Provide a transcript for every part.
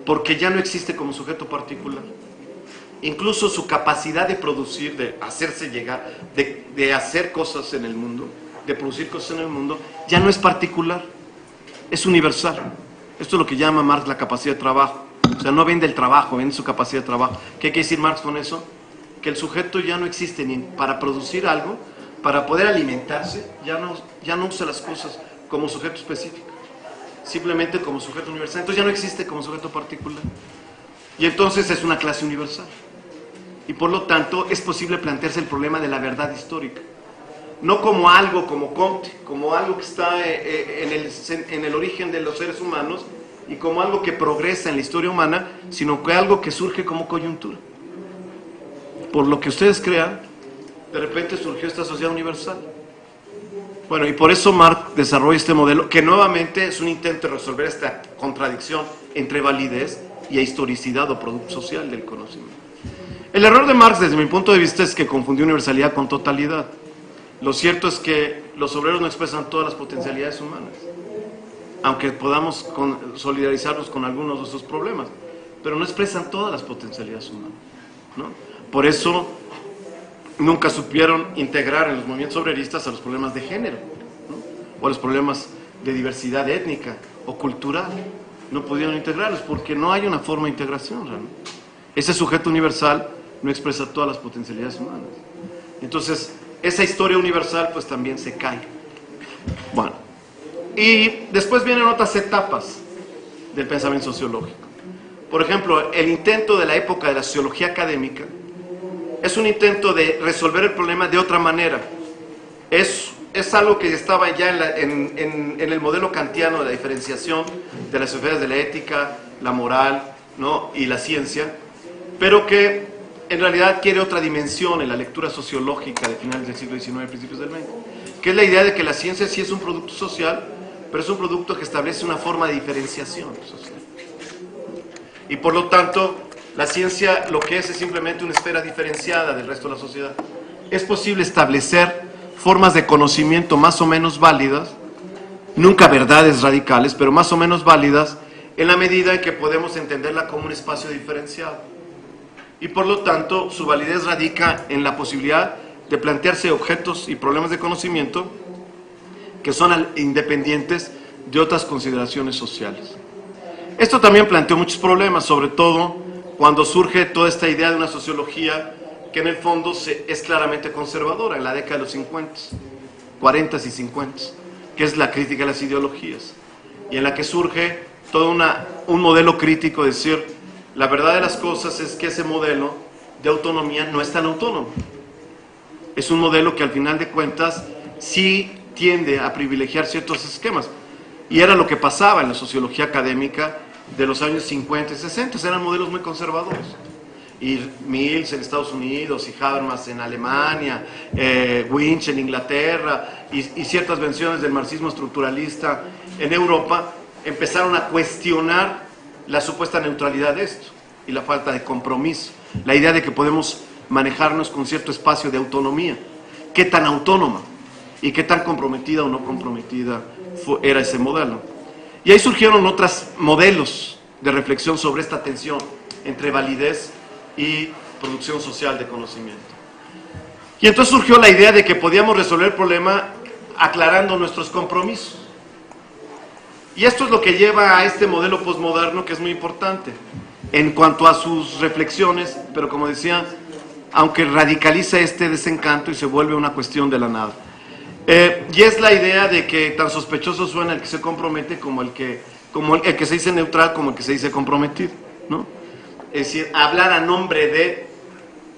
porque ya no existe como sujeto particular. Incluso su capacidad de producir, de hacerse llegar, de hacer cosas en el mundo, de producir cosas en el mundo, ya no es particular, es universal. Esto es lo que llama Marx la capacidad de trabajo. O sea, no vende el trabajo, vende su capacidad de trabajo. ¿Qué quiere decir Marx con eso? Que el sujeto ya no existe ni para producir algo, para poder alimentarse, ya no usa las cosas como sujeto específico, simplemente como sujeto universal. Entonces ya no existe como sujeto particular. Y entonces es una clase universal. Y por lo tanto es posible plantearse el problema de la verdad histórica. No como algo, como Comte, como algo que está en el origen de los seres humanos y como algo que progresa en la historia humana, sino que algo que surge como coyuntura. Por lo que ustedes crean, de repente surgió esta sociedad universal. Bueno, y por eso Marx desarrolla este modelo, que nuevamente es un intento de resolver esta contradicción entre validez y historicidad o producto social del conocimiento. El error de Marx, desde mi punto de vista, es que confundió universalidad con totalidad. Lo cierto es que los obreros no expresan todas las potencialidades humanas, aunque podamos solidarizarnos con algunos de esos problemas, pero no expresan todas las potencialidades humanas, ¿no? Por eso nunca supieron integrar en los movimientos obreristas a los problemas de género, ¿no? O a los problemas de diversidad étnica o cultural. No pudieron integrarlos porque no hay una forma de integración realmente. Ese sujeto universal no expresa todas las potencialidades humanas. Entonces, esa historia universal pues también se cae. Bueno, y después vienen otras etapas del pensamiento sociológico. Por ejemplo, el intento de la época de la sociología académica es un intento de resolver el problema de otra manera. Es algo que estaba ya en el modelo kantiano de la diferenciación de las esferas de la ética, la moral, ¿no? Y la ciencia, pero que en realidad quiere otra dimensión en la lectura sociológica de finales del siglo XIX, principios del XX, que es la idea de que la ciencia sí es un producto social, pero es un producto que establece una forma de diferenciación social. Y por lo tanto, la ciencia lo que es simplemente una esfera diferenciada del resto de la sociedad. Es posible establecer formas de conocimiento más o menos válidas, nunca verdades radicales, pero más o menos válidas, en la medida en que podemos entenderla como un espacio diferenciado. Y por lo tanto, su validez radica en la posibilidad de plantearse objetos y problemas de conocimiento que son independientes de otras consideraciones sociales. Esto también planteó muchos problemas, sobre todo cuando surge toda esta idea de una sociología que en el fondo es claramente conservadora, en la década de los 50, 40 y 50, que es la crítica a las ideologías, y en la que surge todo un modelo crítico de decir, la verdad de las cosas es que ese modelo de autonomía no es tan autónomo. Es un modelo que al final de cuentas sí tiende a privilegiar ciertos esquemas. Y era lo que pasaba en la sociología académica de los años 50 y 60, eran modelos muy conservadores. Y Mills en Estados Unidos, y Habermas en Alemania, Winch en Inglaterra, y ciertas versiones del marxismo estructuralista en Europa, empezaron a cuestionar la supuesta neutralidad de esto y la falta de compromiso, la idea de que podemos manejarnos con cierto espacio de autonomía. ¿Qué tan autónoma y qué tan comprometida o no comprometida era ese modelo? Y ahí surgieron otros modelos de reflexión sobre esta tensión entre validez y producción social de conocimiento. Y entonces surgió la idea de que podíamos resolver el problema aclarando nuestros compromisos. Y esto es lo que lleva a este modelo posmoderno, que es muy importante en cuanto a sus reflexiones, pero como decía, aunque radicaliza este desencanto y se vuelve una cuestión de la nada. Y es la idea de que tan sospechoso suena el que se compromete como el que se dice neutral, como el que se dice comprometido, ¿no? Es decir, hablar a nombre de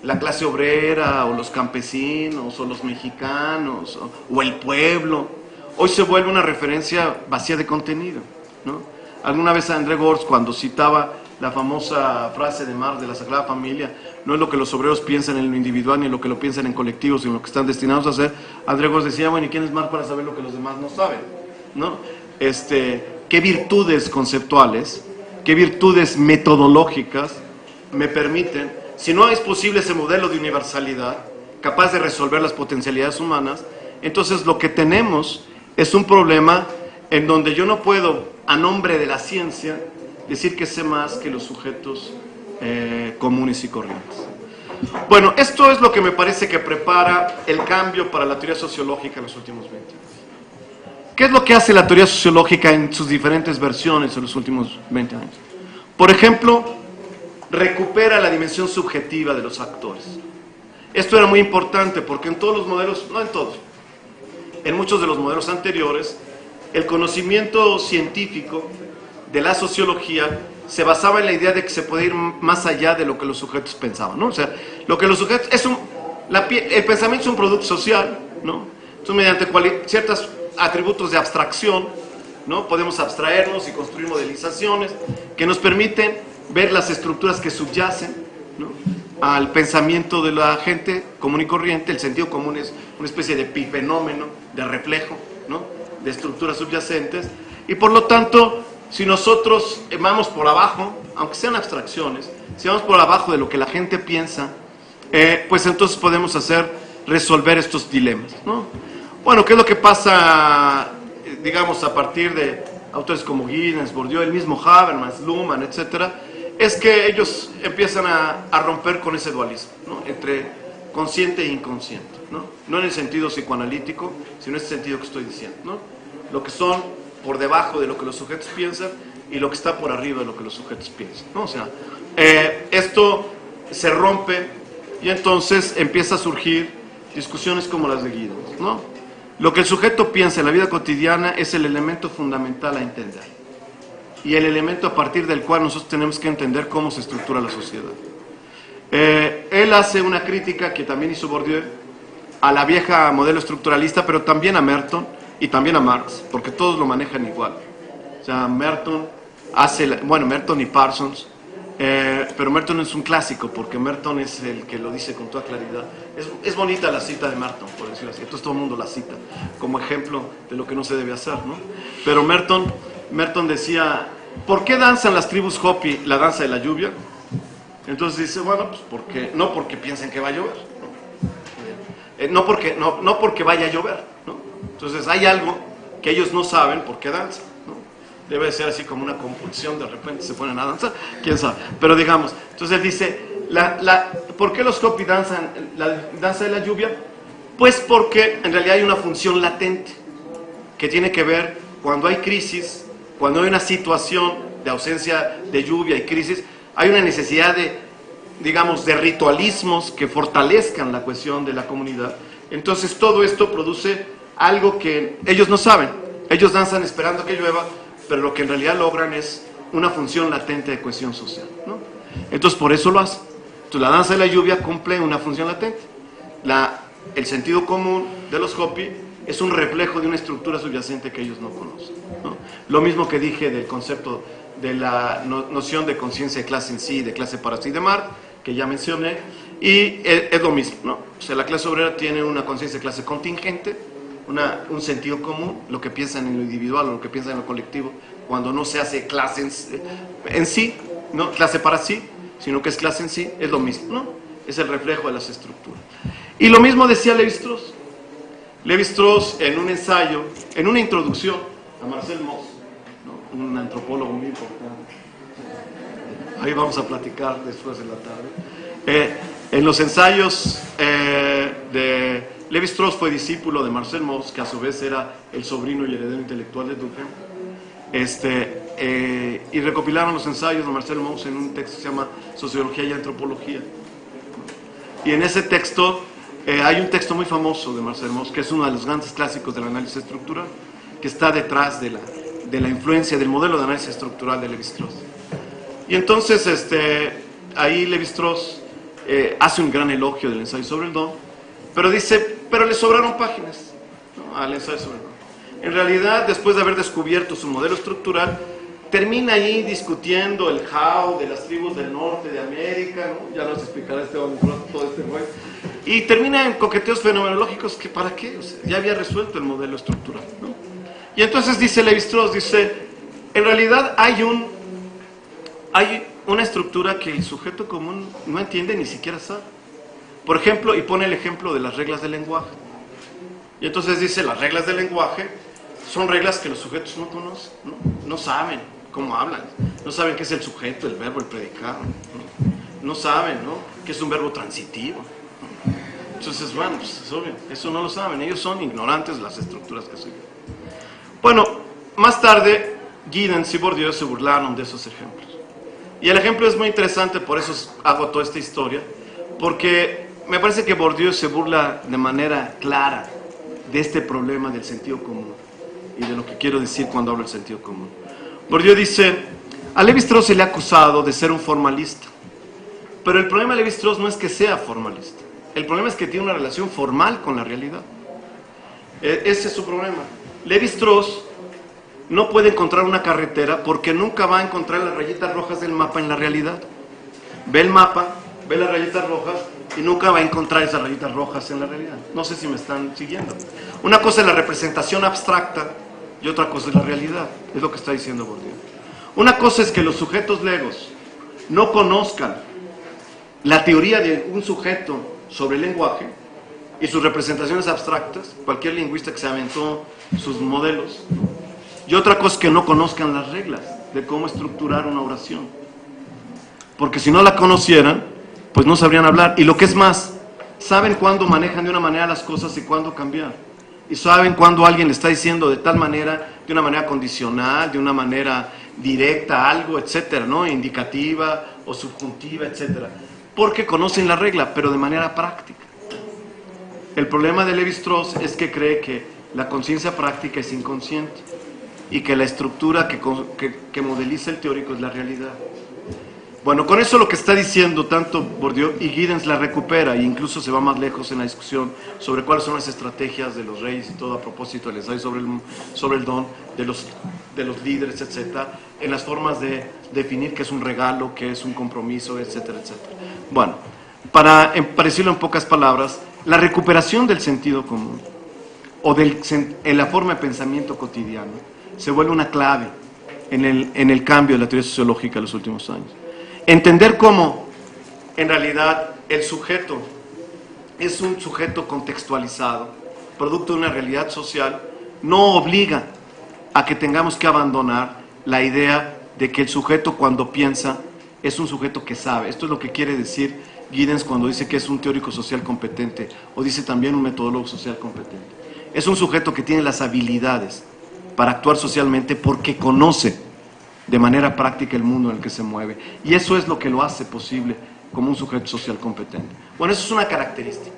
la clase obrera, o los campesinos, o los mexicanos, o el pueblo. Hoy se vuelve una referencia vacía de contenido, ¿no? Alguna vez André Gorz, cuando citaba la famosa frase de Marx de la Sagrada Familia, no es lo que los obreros piensan en lo individual ni lo que lo piensan en colectivos, sino lo que están destinados a hacer. André Gorz decía, bueno, ¿y quién es Marx para saber lo que los demás no saben? ¿No? ¿Qué virtudes conceptuales, qué virtudes metodológicas me permiten, si no es posible ese modelo de universalidad, capaz de resolver las potencialidades humanas, entonces lo que tenemos es un problema en donde yo no puedo, a nombre de la ciencia, decir que sé más que los sujetos comunes y corrientes. Bueno, esto es lo que me parece que prepara el cambio para la teoría sociológica en los últimos 20 años. ¿Qué es lo que hace la teoría sociológica en sus diferentes versiones en los últimos 20 años? Por ejemplo, recupera la dimensión subjetiva de los actores. Esto era muy importante porque en todos los modelos, no en todos, en muchos de los modelos anteriores, el conocimiento científico de la sociología se basaba en la idea de que se puede ir más allá de lo que los sujetos pensaban, ¿no? O sea, lo que los sujetos el pensamiento es un producto social, ¿no? Entonces, mediante ciertos atributos de abstracción, ¿no? Podemos abstraernos y construir modelizaciones que nos permiten ver las estructuras que subyacen, ¿no?, al pensamiento de la gente común y corriente. El sentido común es una especie de epifenómeno, de reflejo, ¿no?, de estructuras subyacentes, y por lo tanto, si nosotros vamos por abajo, aunque sean abstracciones, si vamos por abajo de lo que la gente piensa, pues entonces podemos resolver estos dilemas, ¿no? Bueno, ¿qué es lo que pasa, digamos, a partir de autores como Giddens, Bourdieu, el mismo Habermas, Luhmann, etcétera? Es que ellos empiezan a romper con ese dualismo, ¿no?, entre consciente e inconsciente, ¿no? No en el sentido psicoanalítico, sino en ese sentido que estoy diciendo, ¿no? Lo que son por debajo de lo que los sujetos piensan y lo que está por arriba de lo que los sujetos piensan, ¿no? O sea, esto se rompe y entonces empieza a surgir discusiones como las de Giddens, ¿no? Lo que el sujeto piensa en la vida cotidiana es el elemento fundamental a entender y el elemento a partir del cual nosotros tenemos que entender cómo se estructura la sociedad. Él hace una crítica que también hizo Bourdieu a la vieja modelo estructuralista, pero también a Merton y también a Marx, porque todos lo manejan igual. O sea, Merton y Parsons, pero Merton es un clásico, porque Merton es el que lo dice con toda claridad. Es bonita la cita de Merton, por decirlo así, entonces todo el mundo la cita como ejemplo de lo que no se debe hacer, ¿no? Pero Merton decía, ¿por qué danzan las tribus Hopi la danza de la lluvia? Entonces dice, bueno, pues no porque piensen que va a llover, ¿no? No porque vaya a llover, ¿no? Entonces hay algo que ellos no saben por qué danzan, ¿no? Debe ser así como una compulsión, de repente se ponen a danzar, quién sabe. Pero digamos, entonces él dice, ¿por qué los Hopi danzan la danza de la lluvia? Pues porque en realidad hay una función latente que tiene que ver cuando hay crisis, cuando hay una situación de ausencia de lluvia y crisis, hay una necesidad de ritualismos que fortalezcan la cohesión de la comunidad. Entonces todo esto produce algo que ellos no saben. Ellos danzan esperando que llueva, pero lo que en realidad logran es una función latente de cohesión social, ¿no? Entonces por eso lo hacen. Entonces la danza de la lluvia cumple una función latente. El sentido común de los Hopi es un reflejo de una estructura subyacente que ellos no conocen, ¿no? Lo mismo que dije del concepto de la noción de conciencia de clase en sí, de clase para sí de Marx, que ya mencioné, y es lo mismo, ¿no? O sea, la clase obrera tiene una conciencia de clase contingente, un sentido común, lo que piensan en lo individual o lo que piensan en lo colectivo, cuando no se hace clase en sí, no clase para sí, sino que es clase en sí, es lo mismo, ¿no? Es el reflejo de las estructuras. Y lo mismo decía Lévi-Strauss. Lévi-Strauss en un ensayo, en una introducción a Marcel Mauss, ¿no?, un antropólogo muy importante. Ahí vamos a platicar después de la tarde. En los ensayos de Lévi-Strauss fue discípulo de Marcel Mauss, que a su vez era el sobrino y heredero intelectual de Durkheim. Y recopilaron los ensayos de Marcel Mauss en un texto que se llama Sociología y Antropología. Y en ese texto hay un texto muy famoso de Marcel Mauss, que es uno de los grandes clásicos del análisis estructural, que está detrás de la influencia del modelo de análisis estructural de Lévi-Strauss. Y entonces ahí Lévi-Strauss hace un gran elogio del ensayo sobre el don, pero dice, pero le sobraron páginas, ¿no?, al ensayo sobre el don. En realidad, después de haber descubierto su modelo estructural, termina ahí discutiendo el how de las tribus del norte de América, ¿no? Ya nos explicará todo este rollo, y termina en coqueteos fenomenológicos que ¿para qué? O sea, ya había resuelto el modelo estructural, ¿no? Y entonces dice Lévi-Strauss, en realidad hay una estructura que el sujeto común no entiende ni siquiera sabe. Por ejemplo, y pone el ejemplo de las reglas del lenguaje. Y entonces dice, las reglas del lenguaje son reglas que los sujetos no conocen, no saben cómo hablan. No saben qué es el sujeto, el verbo, el predicado. No saben, ¿no?, qué es un verbo transitivo. Entonces, bueno, pues es obvio, eso no lo saben. Ellos son ignorantes de las estructuras que siguen. Bueno, más tarde, Giddens y Bourdieu se burlaron de esos ejemplos. Y el ejemplo es muy interesante, por eso hago toda esta historia, porque me parece que Bourdieu se burla de manera clara de este problema del sentido común y de lo que quiero decir cuando hablo del sentido común. Bourdieu dice, a Lévi-Strauss se le ha acusado de ser un formalista, pero el problema de Lévi-Strauss no es que sea formalista, el problema es que tiene una relación formal con la realidad. Ese es su problema. Lévi-Strauss no puede encontrar una carretera porque nunca va a encontrar las rayitas rojas del mapa en la realidad. Ve el mapa, ve las rayitas rojas y nunca va a encontrar esas rayitas rojas en la realidad. No sé si me están siguiendo. Una cosa es la representación abstracta y otra cosa es la realidad. Es lo que está diciendo Bourdieu. Una cosa es que los sujetos legos no conozcan la teoría de un sujeto sobre el lenguaje y sus representaciones abstractas, cualquier lingüista que se aventó sus modelos. Y otra cosa es que no conozcan las reglas de cómo estructurar una oración. Porque si no la conocieran, pues no sabrían hablar. Y lo que es más, saben cuándo manejan de una manera las cosas y cuándo cambiar. Y saben cuándo alguien le está diciendo de tal manera, de una manera condicional, de una manera directa, algo, etcétera, ¿no? Indicativa o subjuntiva, etcétera. Porque conocen la regla, pero de manera práctica. El problema de Lévi-Strauss es que cree que la conciencia práctica es inconsciente y que la estructura que modeliza el teórico es la realidad. Bueno, con eso lo que está diciendo tanto Bourdieu y Giddens la recupera e incluso se va más lejos en la discusión sobre cuáles son las estrategias de los reyes y todo a propósito del ensayo sobre el don de los líderes, etcétera, en las formas de definir qué es un regalo, qué es un compromiso, etcétera, etcétera. Bueno, para decirlo en pocas palabras, la recuperación del sentido común o en la forma de pensamiento cotidiano se vuelve una clave en el cambio de la teoría sociológica de los últimos años. Entender cómo, en realidad, el sujeto es un sujeto contextualizado, producto de una realidad social, no obliga a que tengamos que abandonar la idea de que el sujeto cuando piensa es un sujeto que sabe. Esto es lo que quiere decir Giddens cuando dice que es un teórico social competente, o dice también un metodólogo social competente. Es un sujeto que tiene las habilidades para actuar socialmente porque conoce de manera práctica el mundo en el que se mueve. Y eso es lo que lo hace posible como un sujeto social competente. Bueno, eso es una característica.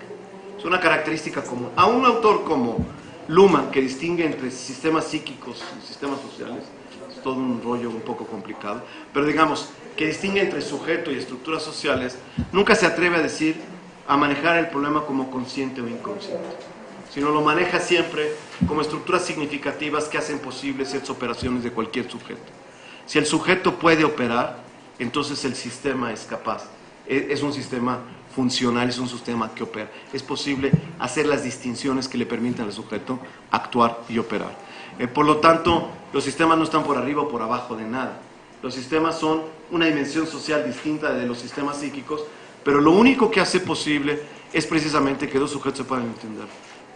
Es una característica común. A un autor como Luhmann, que distingue entre sistemas psíquicos y sistemas sociales, es todo un rollo un poco complicado, pero digamos, que distingue entre sujeto y estructuras sociales, nunca se atreve a manejar el problema como consciente o inconsciente, sino lo maneja siempre como estructuras significativas que hacen posibles ciertas operaciones de cualquier sujeto. Si el sujeto puede operar, entonces el sistema es capaz. Es un sistema funcional, es un sistema que opera. Es posible hacer las distinciones que le permitan al sujeto actuar y operar. Por lo tanto, los sistemas no están por arriba o por abajo de nada. Los sistemas son una dimensión social distinta de los sistemas psíquicos, pero lo único que hace posible es precisamente que dos sujetos se puedan entender.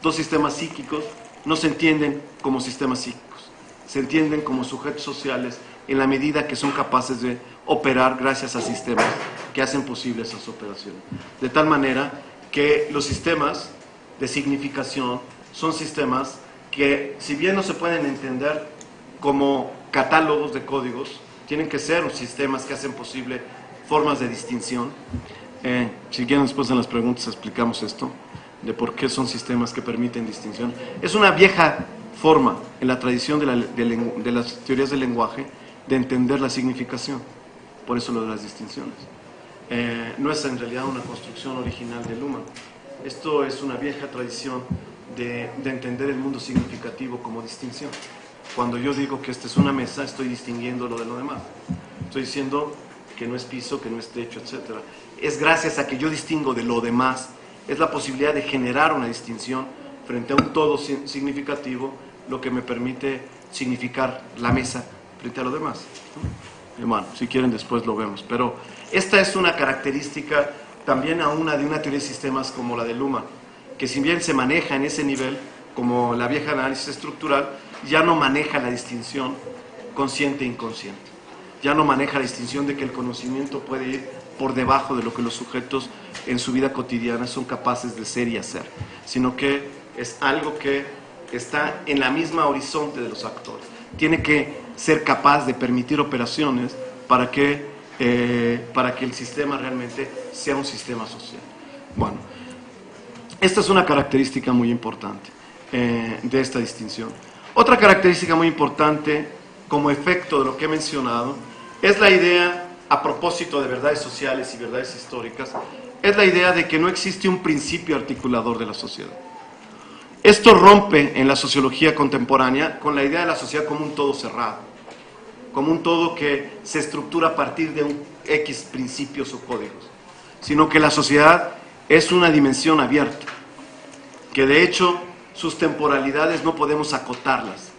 Dos sistemas psíquicos no se entienden como sistemas psíquicos, se entienden como sujetos sociales en la medida que son capaces de operar gracias a sistemas que hacen posible esas operaciones. De tal manera que los sistemas de significación son sistemas que, si bien no se pueden entender como catálogos de códigos, tienen que ser sistemas que hacen posible formas de distinción. Si quieren, después en las preguntas explicamos esto, de por qué son sistemas que permiten distinción. Es una vieja forma en la tradición de las teorías del lenguaje de entender la significación, por eso lo de las distinciones. No es en realidad una construcción original de Luhmann. Esto es una vieja tradición de entender el mundo significativo como distinción. Cuando yo digo que esta es una mesa, estoy distinguiendo lo de lo demás. Estoy diciendo que no es piso, que no es techo, etc. Es gracias a que yo distingo de lo demás, es la posibilidad de generar una distinción frente a un todo significativo, lo que me permite significar la mesa frente a lo demás. Bueno, si quieren después lo vemos, pero esta es una característica también de una teoría de sistemas como la de Luhmann, que si bien se maneja en ese nivel, como la vieja análisis estructural, ya no maneja la distinción consciente e inconsciente. ya no maneja la distinción de que el conocimiento puede ir por debajo de lo que los sujetos en su vida cotidiana son capaces de ser y hacer, sino que es algo que está en la misma horizonte de los actores. Tiene que ser capaz de permitir operaciones para que el sistema realmente sea un sistema social. Bueno, esta es una característica muy importante de esta distinción. Otra característica muy importante como efecto de lo que he mencionado es la idea, a propósito de verdades sociales y verdades históricas, es la idea de que no existe un principio articulador de la sociedad. Esto rompe en la sociología contemporánea con la idea de la sociedad como un todo cerrado, como un todo que se estructura a partir de un X principios o códigos, sino que la sociedad es una dimensión abierta, que de hecho sus temporalidades no podemos acotarlas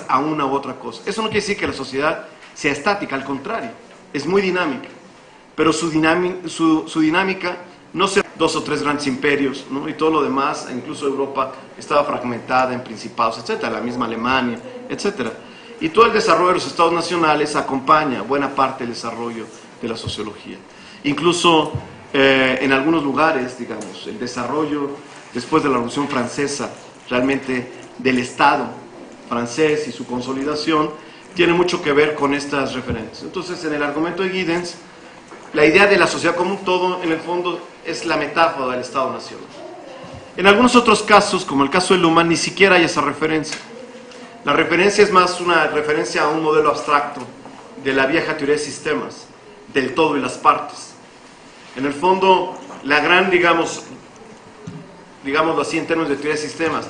a una u otra cosa. Eso no quiere decir que la sociedad sea estática, al contrario, es muy dinámica, pero su dinámica no se... 2 o 3 grandes imperios, ¿no? Y todo lo demás, incluso Europa estaba fragmentada en principados, etcétera, la misma Alemania, etcétera. Y todo el desarrollo de los estados nacionales acompaña buena parte del desarrollo de la sociología. Incluso en algunos lugares, digamos, el desarrollo después de la Revolución Francesa, realmente del Estado francés y su consolidación, tiene mucho que ver con estas referencias. Entonces, en el argumento de Giddens, la idea de la sociedad como un todo, en el fondo, es la metáfora del Estado-Nación. En algunos otros casos, como el caso de Luhmann, ni siquiera hay esa referencia. La referencia es más una referencia a un modelo abstracto de la vieja teoría de sistemas, del todo y las partes. En el fondo, la gran, digámoslo así en términos de teoría de sistemas,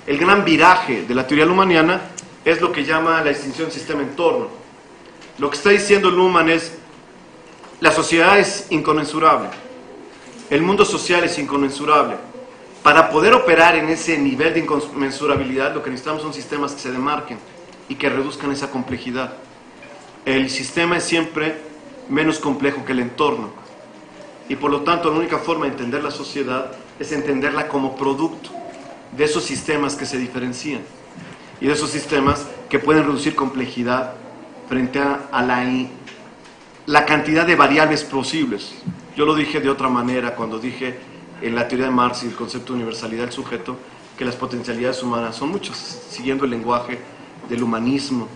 el gran viraje de la teoría luhmanniana es lo que llama la distinción sistema-entorno. Lo que está diciendo Luhmann es: la sociedad es inconmensurable, el mundo social es inconmensurable. Para poder operar en ese nivel de inconmensurabilidad, lo que necesitamos son sistemas que se demarquen y que reduzcan esa complejidad. El sistema es siempre menos complejo que el entorno, y por lo tanto la única forma de entender la sociedad es entenderla como producto de esos sistemas que se diferencian y de esos sistemas que pueden reducir complejidad frente a la cantidad de variables posibles. Yo lo dije de otra manera cuando dije en la teoría de Marx y el concepto de universalidad del sujeto que las potencialidades humanas son muchas, siguiendo el lenguaje del humanismo,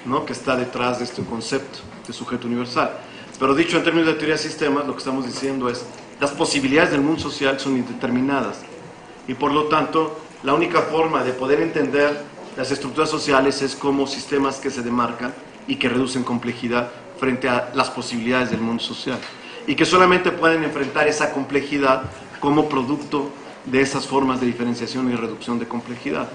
¿no?, que está detrás de este concepto de sujeto universal. Pero dicho en términos de teoría de sistemas, lo que estamos diciendo es: las posibilidades del mundo social son indeterminadas y por lo tanto la única forma de poder entender las estructuras sociales es como sistemas que se demarcan y que reducen complejidad frente a las posibilidades del mundo social, y que solamente pueden enfrentar esa complejidad como producto de esas formas de diferenciación y reducción de complejidad.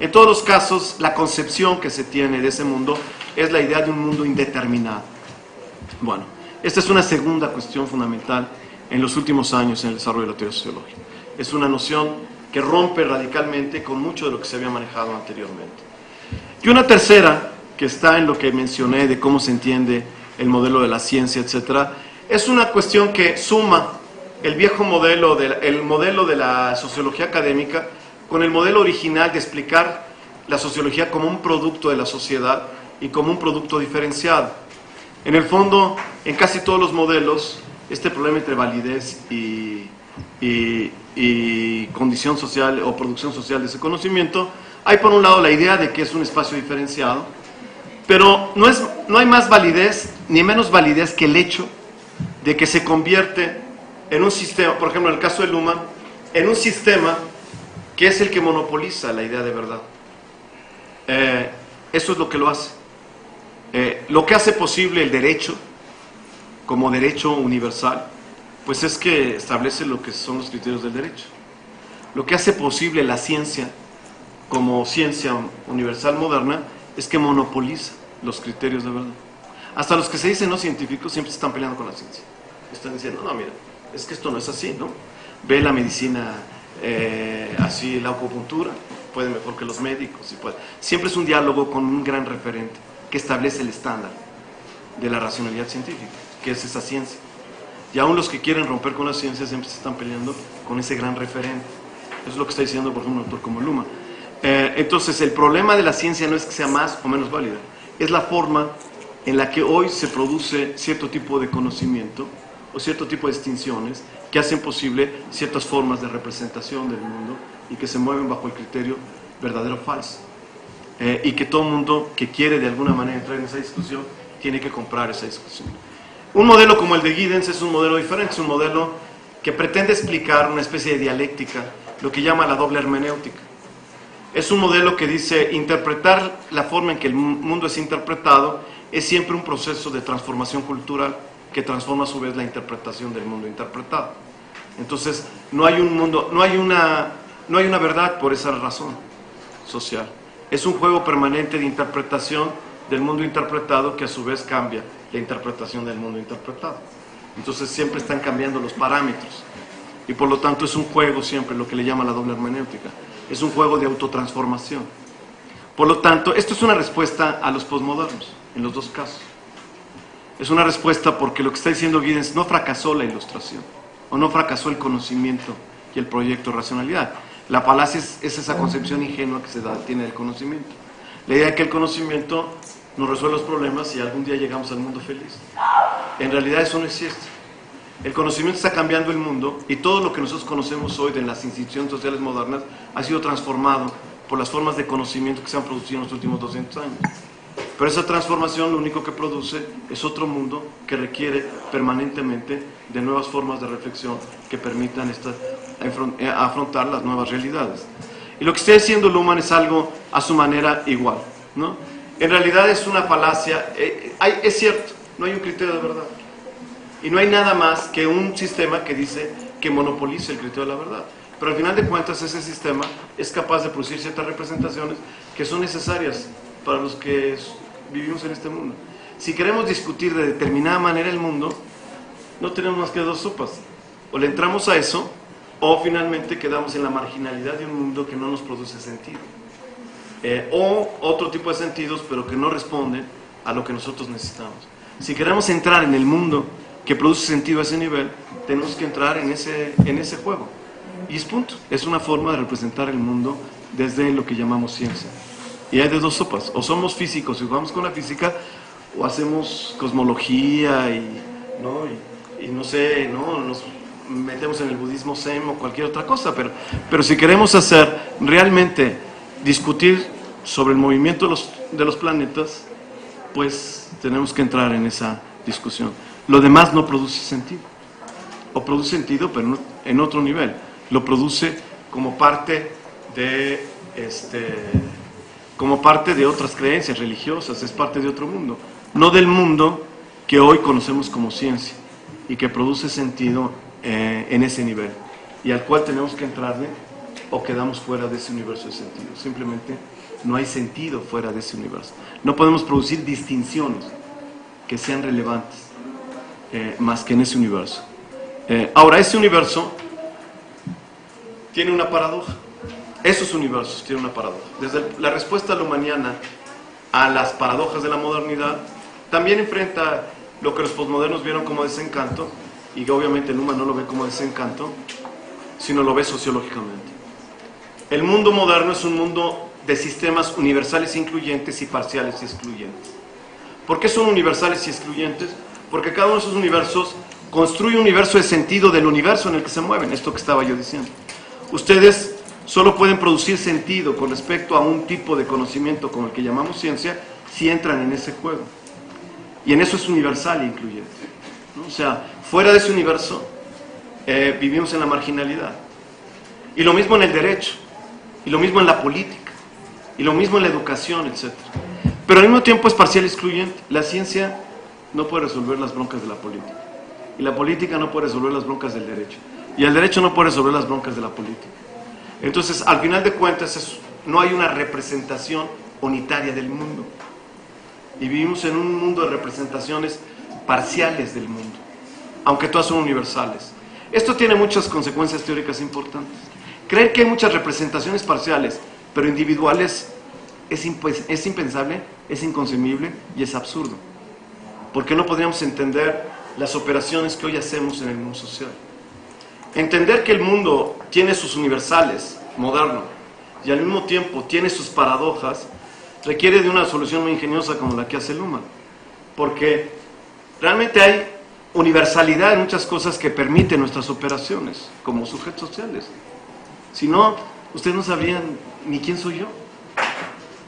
En todos los casos, la concepción que se tiene de ese mundo es la idea de un mundo indeterminado. Bueno, esta es una segunda cuestión fundamental en los últimos años en el desarrollo de la teoría sociológica. Es una noción que rompe radicalmente con mucho de lo que se había manejado anteriormente. Y una tercera, que está en lo que mencioné de cómo se entiende el modelo de la ciencia, etcétera, es una cuestión que suma el viejo modelo, el modelo de la sociología académica con el modelo original de explicar la sociología como un producto de la sociedad y como un producto diferenciado. En el fondo, en casi todos los modelos, este problema entre validez y condición social o producción social de ese conocimiento, hay por un lado la idea de que es un espacio diferenciado, pero no hay más validez ni menos validez que el hecho de que se convierte en un sistema, por ejemplo en el caso de Luhmann, en un sistema que es el que monopoliza la idea de verdad. Eso es lo que lo hace. Lo que hace posible el derecho, como derecho universal, pues es que establece lo que son los criterios del derecho. Lo que hace posible la ciencia, como ciencia universal moderna, es que monopoliza los criterios de verdad. Hasta los que se dicen no científicos siempre se están peleando con la ciencia. Están diciendo: no, mira, es que esto no es así, ¿no? Ve la medicina así, la acupuntura, puede mejor que los médicos. Y puede. Siempre es un diálogo con un gran referente que establece el estándar de la racionalidad científica, que es esa ciencia. Y aún los que quieren romper con la ciencia siempre se están peleando con ese gran referente. Eso es lo que está diciendo, por ejemplo, un autor como Luhmann. Entonces, el problema de la ciencia no es que sea más o menos válida, es la forma en la que hoy se produce cierto tipo de conocimiento o cierto tipo de distinciones que hacen posible ciertas formas de representación del mundo y que se mueven bajo el criterio verdadero o falso. Y que todo mundo que quiere de alguna manera entrar en esa discusión tiene que comprar esa discusión. Un modelo como el de Giddens es un modelo diferente, es un modelo que pretende explicar una especie de dialéctica, lo que llama la doble hermenéutica. Es un modelo que dice interpretar la forma en que el mundo es interpretado es siempre un proceso de transformación cultural que transforma a su vez la interpretación del mundo interpretado. Entonces, no hay un mundo, no hay una verdad por esa razón social. Es un juego permanente de interpretación del mundo interpretado que a su vez cambia la interpretación del mundo interpretado. Entonces siempre están cambiando los parámetros y por lo tanto es un juego siempre, lo que le llama la doble hermenéutica. Es un juego de autotransformación. Por lo tanto, esto es una respuesta a los posmodernos, en los dos casos. Es una respuesta porque lo que está diciendo Giddens, no fracasó la ilustración, o no fracasó el conocimiento y el proyecto de racionalidad. La falacia es esa concepción ingenua que se tiene del conocimiento. La idea de que el conocimiento nos resuelve los problemas y algún día llegamos al mundo feliz. En realidad eso no es cierto. El conocimiento está cambiando el mundo y todo lo que nosotros conocemos hoy de las instituciones sociales modernas ha sido transformado por las formas de conocimiento que se han producido en los últimos 200 años. Pero esa transformación lo único que produce es otro mundo que requiere permanentemente de nuevas formas de reflexión que permitan afrontar las nuevas realidades. Y lo que está diciendo Luhmann es algo a su manera igual, ¿no? En realidad es una falacia, es cierto, no hay un criterio de verdad. Y no hay nada más que un sistema que dice que monopoliza el criterio de la verdad. Pero al final de cuentas ese sistema es capaz de producir ciertas representaciones que son necesarias para los que vivimos en este mundo. Si queremos discutir de determinada manera el mundo, no tenemos más que dos sopas. O le entramos a eso, o finalmente quedamos en la marginalidad de un mundo que no nos produce sentido. O otro tipo de sentidos, pero que no responden a lo que nosotros necesitamos. Si queremos entrar en el mundo que produce sentido a ese nivel, tenemos que entrar en ese juego. Y es punto. Es una forma de representar el mundo desde lo que llamamos ciencia. Y hay de dos sopas. O somos físicos y jugamos con la física, o hacemos cosmología y no sé, ¿no? Nos metemos en el budismo zen o cualquier otra cosa. Pero si queremos hacer realmente discutir sobre el movimiento de los planetas, pues tenemos que entrar en esa discusión. Lo demás no produce sentido. O produce sentido, pero no, en otro nivel. Lo produce como parte de otras creencias religiosas, es parte de otro mundo. No del mundo que hoy conocemos como ciencia y que produce sentido en ese nivel. Y al cual tenemos que entrarle o quedamos fuera de ese universo de sentido. Simplemente no hay sentido fuera de ese universo. No podemos producir distinciones que sean relevantes más que en ese universo. Ahora, ese universo tiene una paradoja. Esos universos tienen una paradoja. Desde la respuesta luhmanniana a las paradojas de la modernidad, también enfrenta lo que los posmodernos vieron como desencanto, y que obviamente Luhmann no lo ve como desencanto, sino lo ve sociológicamente. El mundo moderno es un mundo de sistemas universales incluyentes y parciales y excluyentes. ¿Por qué son universales y excluyentes? Porque cada uno de esos universos construye un universo de sentido del universo en el que se mueven, esto que estaba yo diciendo. Ustedes solo pueden producir sentido con respecto a un tipo de conocimiento como el que llamamos ciencia si entran en ese juego. Y en eso es universal e incluyente, ¿no? O sea, fuera de ese universo vivimos en la marginalidad. Y lo mismo en el derecho, y lo mismo en la política, y lo mismo en la educación, etc. Pero al mismo tiempo es parcial excluyente. La ciencia no puede resolver las broncas de la política, y la política no puede resolver las broncas del derecho, y el derecho no puede resolver las broncas de la política. Entonces, al final de cuentas, no hay una representación unitaria del mundo, y vivimos en un mundo de representaciones parciales del mundo, aunque todas son universales. Esto tiene muchas consecuencias teóricas importantes. Creer que hay muchas representaciones parciales, pero individuales, es impensable, es inconcebible y es absurdo. Porque no podríamos entender las operaciones que hoy hacemos en el mundo social. Entender que el mundo tiene sus universales, moderno, y al mismo tiempo tiene sus paradojas, requiere de una solución muy ingeniosa como la que hace Luhmann. porque realmente hay universalidad en muchas cosas que permiten nuestras operaciones como sujetos sociales. Si no, ustedes no sabrían ni quién soy yo.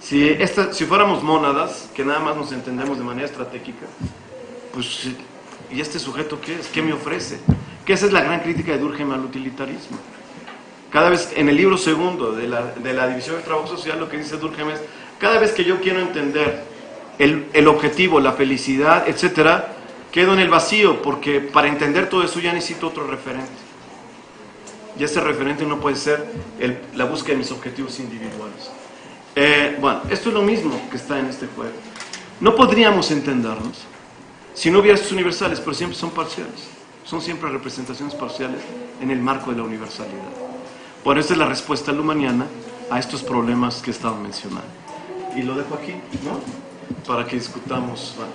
Si fuéramos mónadas, que nada más nos entendemos de manera estratégica, pues, ¿y este sujeto qué es? ¿Qué me ofrece? Que esa es la gran crítica de Durkheim al utilitarismo. Cada vez, en el libro segundo de la división del trabajo social, lo que dice Durkheim es, cada vez que yo quiero entender el objetivo, la felicidad, etcétera, quedo en el vacío, porque para entender todo eso ya necesito otro referente. Y ese referente no puede ser la búsqueda de mis objetivos individuales. Bueno, esto es lo mismo que está en este juego. No podríamos entendernos si no hubiera estos universales, pero siempre son parciales. Son siempre representaciones parciales en el marco de la universalidad. Bueno, esta es la respuesta lumaniana a estos problemas que he estado mencionando. Y lo dejo aquí, ¿no? Para que discutamos. Bueno.